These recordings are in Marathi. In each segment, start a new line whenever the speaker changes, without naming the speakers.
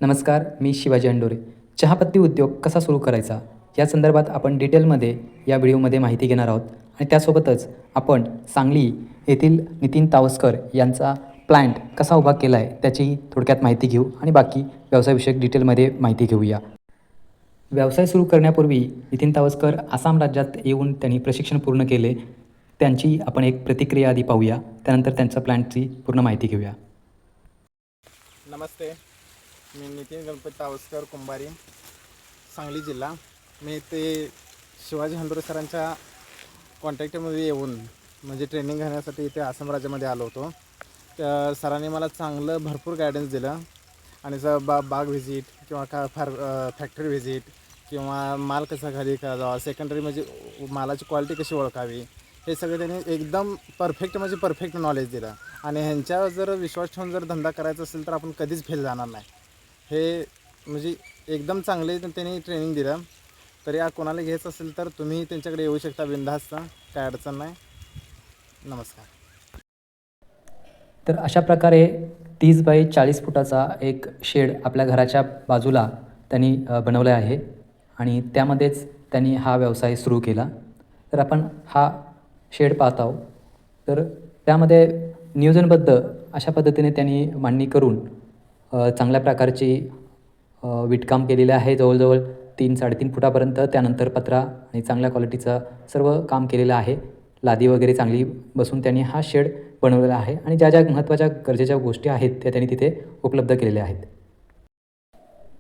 नमस्कार, मी शिवाजी अंडोरे. चहापत्ती उद्योग कसा सुरू करायचा या संदर्भात आपण डिटेलमध्ये या व्हिडिओमध्ये माहिती घेणार आहोत आणि त्यासोबतच आपण सांगली येथील नितीन तावस्कर यांचा प्लांट कसा उभा केला आहे त्याचीही थोडक्यात माहिती घेऊ आणि बाकी व्यवसायविषयक डिटेलमध्ये माहिती घेऊया. व्यवसाय सुरू करण्यापूर्वी नितीन तावस्कर आसाम राज्यात येऊन त्यांनी प्रशिक्षण पूर्ण केले. त्यांची आपण एक प्रतिक्रिया आधी पाहूया, त्यानंतर त्यांच्या प्लांटची पूर्ण माहिती घेऊया.
नमस्ते, मी नितीन गणपती तावस्कर, कुंभारी, सांगली जिल्हा. मी ते शिवाजी हंडोरे सरांच्या कॉन्टॅक्टमध्ये येऊन म्हणजे ट्रेनिंग घेण्यासाठी इथे आसाम राज्यामध्ये आलो होतो. त्या सरांनी मला चांगलं भरपूर गायडन्स दिलं आणि बाग व्हिजिट किंवा फॅक्टरी व्हिजिट किंवा माल कसा खाली करावा, सेकंडरी म्हणजे मालाची क्वालिटी कशी ओळखावी, हे सगळं त्यांनी एकदम परफेक्ट नॉलेज दिलं. आणि ह्यांच्यावर जर विश्वास ठेवून जर धंदा करायचा असेल तर आपण कधीच फेल जाणार नाही. हे म्हणजे एकदम चांगले त्यांनी ट्रेनिंग दिलं. तरी कोणाला घ्यायचं असेल तर तुम्ही त्यांच्याकडे येऊ शकता बिनधास्त, काय अडचण नाही. नमस्कार.
तर अशा प्रकारे 30 बाय 40 फुटाचा एक शेड आपल्या घराच्या बाजूला त्यांनी बनवला आहे आणि त्यामध्येच त्यांनी हा व्यवसाय सुरू केला. तर आपण हा शेड पाहत आहोत. तर त्यामध्ये नियोजनबद्ध अशा पद्धतीने त्यांनी मांडणी करून चांगल्या प्रकारची विटकाम केलेले आहे. जवळजवळ 3-3.5 फुटापर्यंत. त्यानंतर पत्रा आणि चांगल्या क्वालिटीचं सर्व काम केलेलं आहे. लादी वगैरे चांगली बसून त्यांनी हा शेड बनवलेला आहे आणि ज्या ज्या महत्त्वाच्या गरजेच्या गोष्टी आहेत त्या त्यांनी तिथे उपलब्ध केलेल्या आहेत.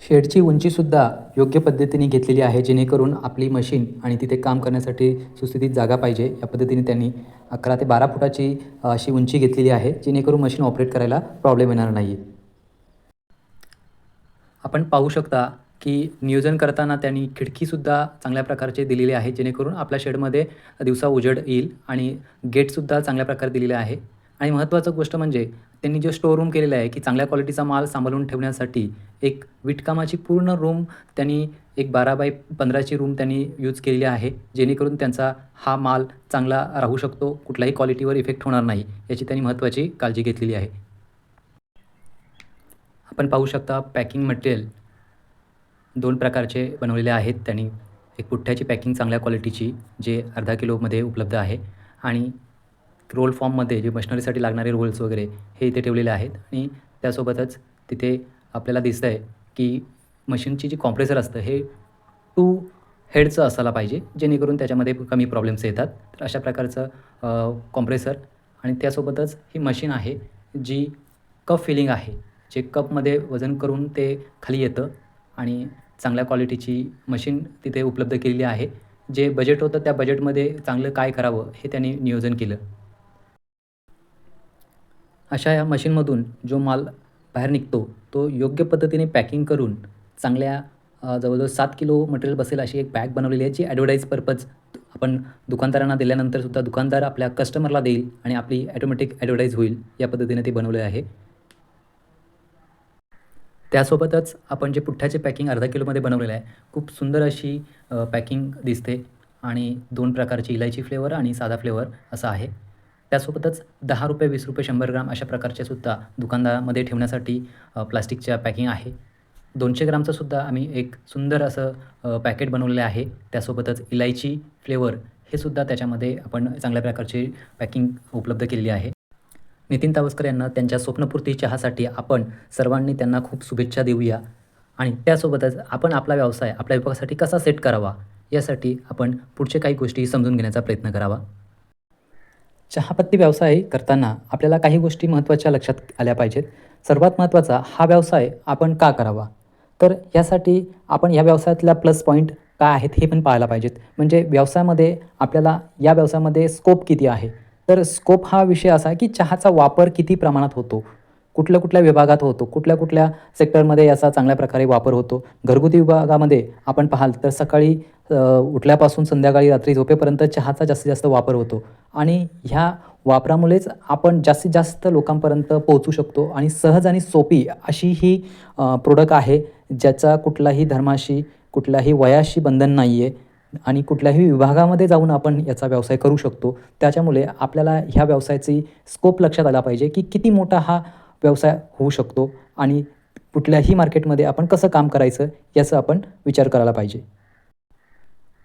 शेडची उंचीसुद्धा योग्य पद्धतीने घेतलेली आहे, जेणेकरून आपली मशीन आणि तिथे काम करण्यासाठी सुस्थितीत जागा पाहिजे या पद्धतीने त्यांनी 11 ते 12 फुटाची अशी उंची घेतलेली आहे, जेणेकरून मशीन ऑपरेट करायला प्रॉब्लेम येणार नाही. आपण पाहू शकता की नियोजन करताना त्यांनी खिडकीसुद्धा चांगल्या प्रकारचे दिलेली आहे, जेणेकरून आपल्या शेडमध्ये दिवसा उजेड येईल आणि गेटसुद्धा चांगल्या प्रकारे दिलेले आहे. आणि महत्त्वाचं गोष्ट म्हणजे त्यांनी जो स्टोअर रूम केलेला आहे की चांगल्या क्वालिटीचा माल सांभाळून ठेवण्यासाठी एक विटकामाची पूर्ण रूम त्यांनी एक 12 बाय 15ची रूम त्यांनी यूज केलेली आहे, जेणेकरून त्यांचा हा माल चांगला राहू शकतो, कुठल्याही क्वालिटीवर इफेक्ट होणार नाही याची त्यांनी महत्त्वाची काळजी घेतलेली आहे. आपण पाहू शकता पॅकिंग मटेरियल 2 प्रकारचे बनवलेले आहेत त्यांनी. एक पुठ्ठ्याची पॅकिंग चांगल्या क्वालिटीची जे अर्धा किलोमध्ये उपलब्ध आहे आणि रोल फॉर्ममध्ये जे मशिनरीसाठी लागणारे रोल्स वगैरे हे इथे ठेवलेले आहेत. आणि त्यासोबतच तिथे आपल्याला दिसतं आहे की मशीनची जी कॉम्प्रेसर असतं हे 2 हेडचं असायला पाहिजे, जेणेकरून त्याच्यामध्ये कमी प्रॉब्लेम्स येतात. तर अशा प्रकारचं कॉम्प्रेसर आणि त्यासोबतच ही मशीन आहे जी कप फिलिंग आहे, जे कपमध्ये वजन करून ते खाली येतं आणि चांगल्या क्वालिटीची मशीन तिथे उपलब्ध केलेली आहे. जे बजेट होतं त्या बजेटमध्ये चांगलं काय करावं हे त्यांनी नियोजन केलं. अशा या मशीनमधून जो माल बाहेर निघतो तो योग्य पद्धतीने पॅकिंग करून चांगल्या जवळजवळ 7 किलो मटेरियल बसेल अशी एक बॅग बनवलेली आहे, जी ॲडव्हर्टाईज पर्पज आपण दुकानदारांना दिल्यानंतरसुद्धा दुकानदार आपल्या कस्टमरला देईल आणि आपली ॲटोमॅटिक ॲडव्हर्टाईज होईल या पद्धतीने ते बनवले आहे. त्यासोबतच आपण जे पुठ्ठ्याचे पॅकिंग अर्धा किलोमध्ये बनवलेलं आहे, खूप सुंदर अशी पॅकिंग दिसते आणि 2 प्रकारची इलायची फ्लेवर आणि साधा फ्लेवर असा आहे. त्यासोबतच ₹10, ₹20, 100 ग्राम अशा प्रकारच्या सुद्धा दुकानदारामध्ये ठेवण्यासाठी प्लास्टिकच्या पॅकिंग आहे. 200 ग्रामचं सुद्धा आम्ही एक सुंदर असं पॅकेट बनवलेलं आहे. त्यासोबतच इलायची फ्लेवर हे सुद्धा त्याच्यामध्ये आपण चांगल्या प्रकारची पॅकिंग उपलब्ध केलेली आहे. नितीन तावस्कर यांना त्यांच्या स्वप्नपूर्ती चहासाठी आपण सर्वांनी त्यांना खूप शुभेच्छा देऊया आणि त्यासोबतच आपण आपला व्यवसाय आपल्या विभागासाठी कसा सेट करावा यासाठी आपण पुढच्या काही गोष्टी समजून घेण्याचा प्रयत्न करावा. चहापत्ती व्यवसाय करताना आपल्याला काही गोष्टी महत्त्वाच्या लक्षात आल्या पाहिजेत. सर्वात महत्त्वाचा हा व्यवसाय आपण का करावा? तर यासाठी आपण या व्यवसायातल्या प्लस पॉईंट काय आहेत हे पण पाहायला पाहिजेत. म्हणजे व्यवसायामध्ये आपल्याला या व्यवसायामध्ये स्कोप किती आहे? तर स्कोप हा विषय असा आहे की चहाचा वापर किती प्रमाणात होतो? कुठल्या-कुठल्या विभागात होतो? कुठल्या-कुठल्या सेक्टरमध्ये याचा चांगल्या प्रकारे वापर होतो? घरगुती विभागामध्ये आपण पाहाल तर सकाळी उठल्यापासून संध्याकाळी रात्री झोपेपर्यंत चहाचा जास्तीत जास्त वापर होतो आणि ह्या वापरामुळेच आपण जास्तीत जास्त लोकांपर्यंत पोहोचू शकतो आणि सहज आणि सोपी अशी ही प्रोडक्ट आहे, ज्याचा कुठलाही धर्माशी, कुठल्याही वयाशी बंधन नाही आहे आणि कुठल्याही विभागामध्ये जाऊन आपण याचा व्यवसाय करू शकतो. त्याच्यामुळे आपल्याला ह्या व्यवसायाची स्कोप लक्षात आला पाहिजे की किती मोठा हा व्यवसाय होऊ शकतो आणि कुठल्याही मार्केटमध्ये आपण कसं काम करायचं याचा आपण विचार करायला पाहिजे.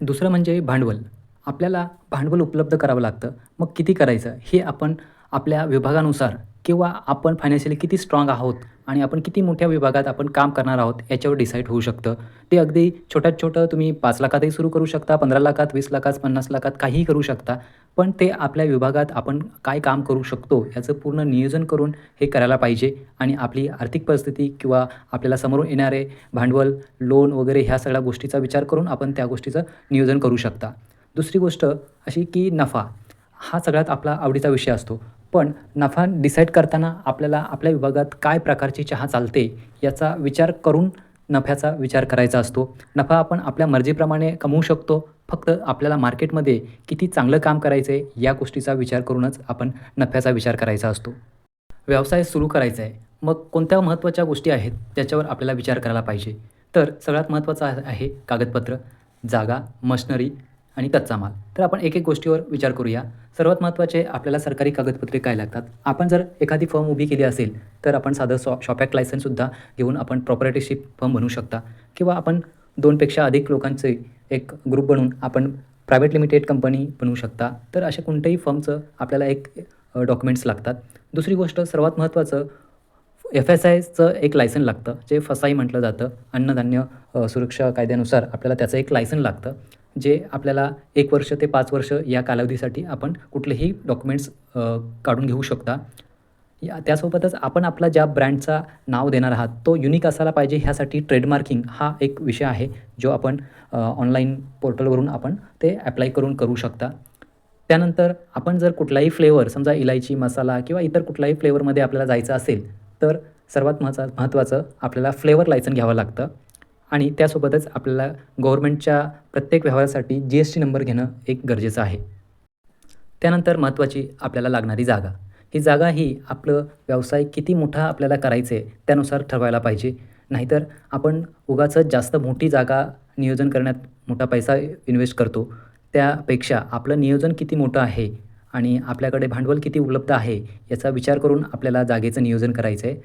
दुसरं म्हणजे भांडवल. आपल्याला भांडवल उपलब्ध करावं लागतं. मग किती करायचं हे आपण आपल्या विभागानुसार किंवा आपण फायनान्शियली किती स्ट्राँग आहोत आणि आपण किती मोठ्या विभागात आपण काम करणार आहोत याच्यावर डिसाईड होऊ शकतं. ते अगदी छोट्यात छोटं तुम्ही 5 लाखातही सुरू करू शकता, 15 लाखात, 20 लाखात, 50 लाखात काहीही करू शकता. पण ते आपल्या विभागात आपण काय काम करू शकतो याचं पूर्ण नियोजन करून हे करायला पाहिजे आणि आपली आर्थिक परिस्थिती किंवा आपल्याला समोरून येणारे भांडवल, लोन वगैरे ह्या सगळ्या गोष्टीचा विचार करून आपण त्या गोष्टीचं नियोजन करू शकता. दुसरी गोष्ट अशी की नफा. हा सगळ्यात आपला आवडीचा विषय असतो. पण नफा डिसाईड करताना आपल्याला आपल्या विभागात काय प्रकारची चहा चालते याचा विचार करून नफ्याचा विचार करायचा असतो. नफा आपण आपल्या मर्जीप्रमाणे कमवू शकतो. फक्त आपल्याला मार्केटमध्ये किती चांगलं काम करायचं आहे या गोष्टीचा विचार करूनच आपण नफ्याचा विचार करायचा असतो. व्यवसाय सुरू करायचा आहे. मग कोणत्या महत्त्वाच्या गोष्टी आहेत त्याच्यावर आपल्याला विचार करायला पाहिजे. तर सगळ्यात महत्त्वाचं आहे कागदपत्र, जागा, मशिनरी आणि कच्चा माल. तर आपण एक गोष्टीवर विचार करूया. सर्वात महत्त्वाचे आपल्याला सरकारी कागदपत्रे काय लागतात. आपण जर एखादी फर्म उभी केली असेल तर आपण साधं शॉप ॲक्ट लायसन्ससुद्धा घेऊन आपण प्रॉपर्टीशिप फर्म बनवू शकता किंवा आपण 2पेक्षा अधिक लोकांचे एक ग्रुप बनवून आपण प्रायव्हेट लिमिटेड कंपनी बनवू शकता. तर अशा कोणत्याही फर्मचं आपल्याला एक डॉक्युमेंट्स लागतात. दुसरी गोष्ट सर्वात महत्त्वाचं FSIचं एक लायसन लागतं, जे FSI म्हटलं जातं. अन्नधान्य सुरक्षा कायद्यानुसार आपल्याला त्याचं एक लायसन लागतं, जे आपल्याला 1 वर्ष ते 5 वर्ष या कालावधीसाठी आपण कुठलेही डॉक्युमेंट्स काढून घेऊ शकता. त्यासोबतच आपण आपला ज्या ब्रँडचा नाव देणार आहात तो युनिक असायला पाहिजे. ह्यासाठी ट्रेडमार्किंग हा एक विषय आहे, जो आपण ऑनलाईन पोर्टलवरून आपण ते ॲप्लाय करू शकता. त्यानंतर आपण जर कुठलाही फ्लेवर समजा इलायची, मसाला किंवा इतर कुठल्याही फ्लेवरमध्ये आपल्याला जायचं असेल तर सर्वात महत्त्वाचं आपल्याला फ्लेवर लायसन घ्यावं लागतं आणि त्यासोबतच आपल्याला गव्हर्नमेंटच्या प्रत्येक व्यवहारासाठी GST नंबर घेणं एक गरजेचं आहे. त्यानंतर महत्त्वाची आपल्याला लागणारी जागा. ही जागा ही आपलं व्यवसाय किती मोठा आपल्याला करायचं आहे त्यानुसार ठरवायला पाहिजे. नाहीतर आपण उगाचच जास्त मोठी जागा नियोजन करण्यात मोठा पैसा इन्व्हेस्ट करतो. त्यापेक्षा आपलं नियोजन किती मोठं आहे आणि आपल्याकडे भांडवल किती उपलब्ध आहे याचा विचार करून आपल्याला जागेचं नियोजन करायचं आहे.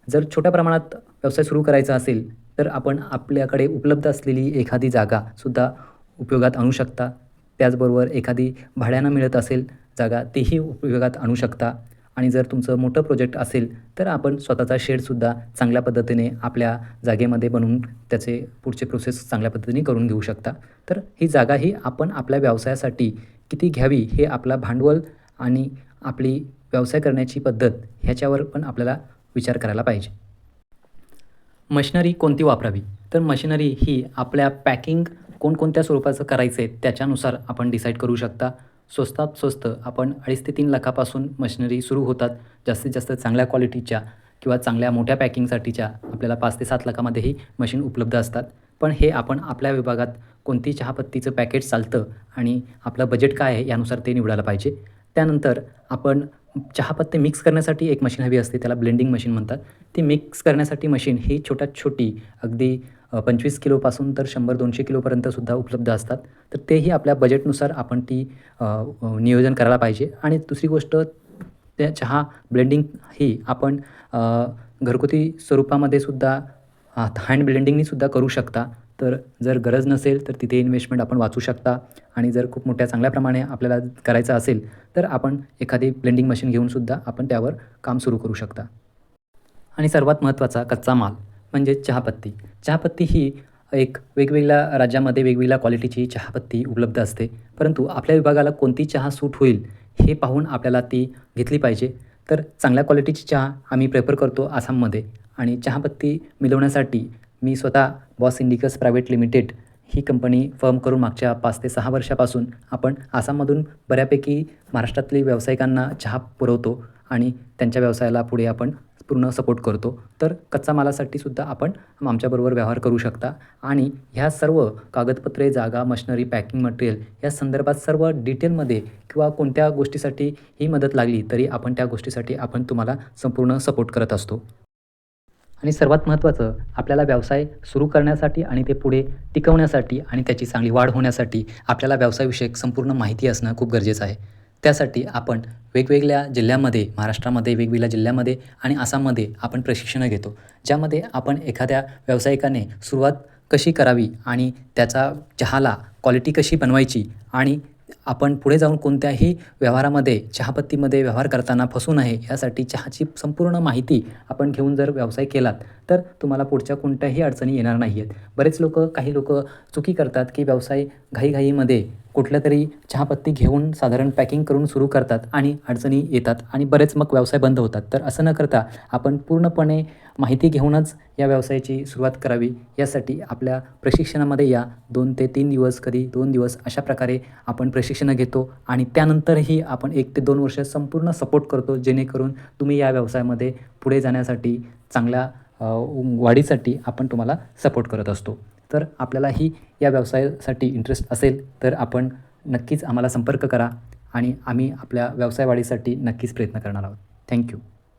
जर छोट्या प्रमाणात व्यवसाय सुरू करायचा असेल तर आपण आपल्याकडे उपलब्ध असलेली एखादी जागासुद्धा उपयोगात आणू शकता. त्याचबरोबर एखादी भाड्यानं मिळत असेल जागा तीही उपयोगात आणू शकता आणि जर तुमचं मोठं प्रोजेक्ट असेल तर आपण स्वतःचा शेडसुद्धा चांगल्या पद्धतीने आपल्या जागेमध्ये बनवून त्याचे पुढचे प्रोसेस चांगल्या पद्धतीने करून घेऊ शकता. तर ही जागा ही आपण आपल्या व्यवसायासाठी किती घ्यावी हे आपला भांडवल आणि आपली व्यवसाय करण्याची पद्धत ह्याच्यावर पण आपल्याला विचार करायला पाहिजे. मशिनरी कोणती वापरावी. तर मशिनरी ही आपल्या पॅकिंग कोणकोणत्या स्वरूपाचं करायचं आहे त्याच्यानुसार आपण डिसाईड करू शकता. स्वस्तात स्वस्त आपण 2.5 ते 3 लाखापासून मशिनरी सुरू होतात. जास्तीत जास्त चांगल्या क्वालिटीच्या किंवा चांगल्या मोठ्या पॅकिंगसाठीच्या आपल्याला 5 ते 7 लाखामध्येही मशीन उपलब्ध असतात. पण हे आपण आपल्या विभागात कोणती चहापत्तीचं पॅकेट चालतं आणि आपलं बजेट काय आहे यानुसार ते निवडायला पाहिजे. त्यानंतर आपण चहापत्ती मिक्स करण्यासाठी एक मशीन हवी असते, त्याला ब्लेंडिंग मशीन म्हणतात. ती मिक्स करण्यासाठी मशीन ही छोट्यात छोटी अगदी 25 किलोपासून तर 100-200 किलोपर्यंतसुद्धा उपलब्ध असतात. तर तेही आपल्या बजेटनुसार आपण ती नियोजन करायला पाहिजे. आणि दुसरी गोष्ट त्या चहा ब्लेंडिंग ही आपण घरगुती स्वरूपामध्ये सुद्धा हँड ब्लेंडिंगनीसुद्धा करू शकता. तर जर गरज नसेल तर तिथे इन्व्हेस्टमेंट आपण वाचू शकता आणि जर खूप मोठ्या चांगल्या प्रमाणे आपल्याला करायचं असेल तर आपण एखादी ब्लेंडिंग मशीन घेऊनसुद्धा आपण त्यावर काम सुरू करू शकता. आणि सर्वात महत्त्वाचा कच्चा माल म्हणजे चहापत्ती. चहापत्ती ही एक वेगवेगळ्या राज्यामध्ये वेगवेगळ्या क्वालिटीची चहापत्ती उपलब्ध असते. परंतु आपल्या विभागाला कोणती चहा सूट होईल हे पाहून आपल्याला ती घेतली पाहिजे. तर चांगल्या क्वालिटीची चहा आम्ही प्रेफर करतो आसाममध्ये. आणि चहापत्ती मिळवण्यासाठी मी स्वतः बॉस इंडिकस प्रायव्हेट लिमिटेड ही कंपनी फर्म करून मागच्या 5 ते 6 वर्षापासून आपण आसाममधून बऱ्यापैकी महाराष्ट्रातल्या व्यावसायिकांना चहा पुरवतो आणि त्यांच्या व्यवसायाला पुढे आपण पूर्ण सपोर्ट करतो. तर कच्चा मालासाठीसुद्धा आपण आमच्याबरोबर व्यवहार करू शकता आणि ह्या सर्व कागदपत्रे, जागा, मशिनरी, पॅकिंग मटेरियल या संदर्भात सर्व डिटेलमध्ये किंवा कोणत्या गोष्टीसाठी ही मदत लागली तरी आपण त्या गोष्टीसाठी आपण तुम्हाला संपूर्ण सपोर्ट करत असतो. आणि सर्वात महत्त्वाचं आपल्याला व्यवसाय सुरू करण्यासाठी आणि ते पुढे टिकवण्यासाठी आणि त्याची चांगली वाढ होण्यासाठी आपल्याला व्यवसायाविषयक संपूर्ण माहिती असणं खूप गरजेचं आहे. त्यासाठी आपण वेगवेगळ्या जिल्ह्यामध्ये, महाराष्ट्रामध्ये वेगवेगळ्या जिल्ह्यामध्ये आणि आसाममध्ये आपण प्रशिक्षणं घेतो. ज्यामध्ये आपण एखाद्या व्यावसायिकाने सुरुवात कशी करावी आणि त्याचा चहाला क्वालिटी कशी बनवायची आणि आपण पुढे जाऊन कोणत्याही व्यवहारामध्ये, चहापत्तीमध्ये व्यवहार करताना फसू नये यासाठी चहाची संपूर्ण माहिती आपण घेऊन जर व्यवसाय केलात, तर तुम्हाला पुढच्या कोणत्याही अडचणी येणार नाही आहेत. काही लोकं चुकी करतात, की व्यवसाय घाईघाईमध्ये कुठल्यातरी चहापत्ती घेऊन साधारण पॅकिंग करून सुरू करतात आणि अडचणी येतात आणि बरेच मग व्यवसाय बंद होतात. तर असं न करता आपण पूर्णपणे माहिती घेऊनच या व्यवसायाची सुरुवात करावी. यासाठी आपल्या प्रशिक्षणामध्ये या 2 ते 3 दिवस, कधी 2 दिवस अशा प्रकारे आपण प्रशिक्षणं घेतो आणि त्यानंतरही आपण 1 ते 2 वर्ष संपूर्ण सपोर्ट करतो, जेणेकरून तुम्ही या व्यवसायामध्ये पुढे जाण्यासाठी चांगल्या वाढीसाठी आपण तुम्हाला सपोर्ट करत असतो. तर आपल्यालाही या व्यवसायासाठी इंटरेस्ट असेल तर आपण नक्कीच आम्हाला संपर्क करा आणि आम्ही आपल्या व्यवसाय वाढीसाठी नक्कीच प्रयत्न करणार आहोत. Thank you.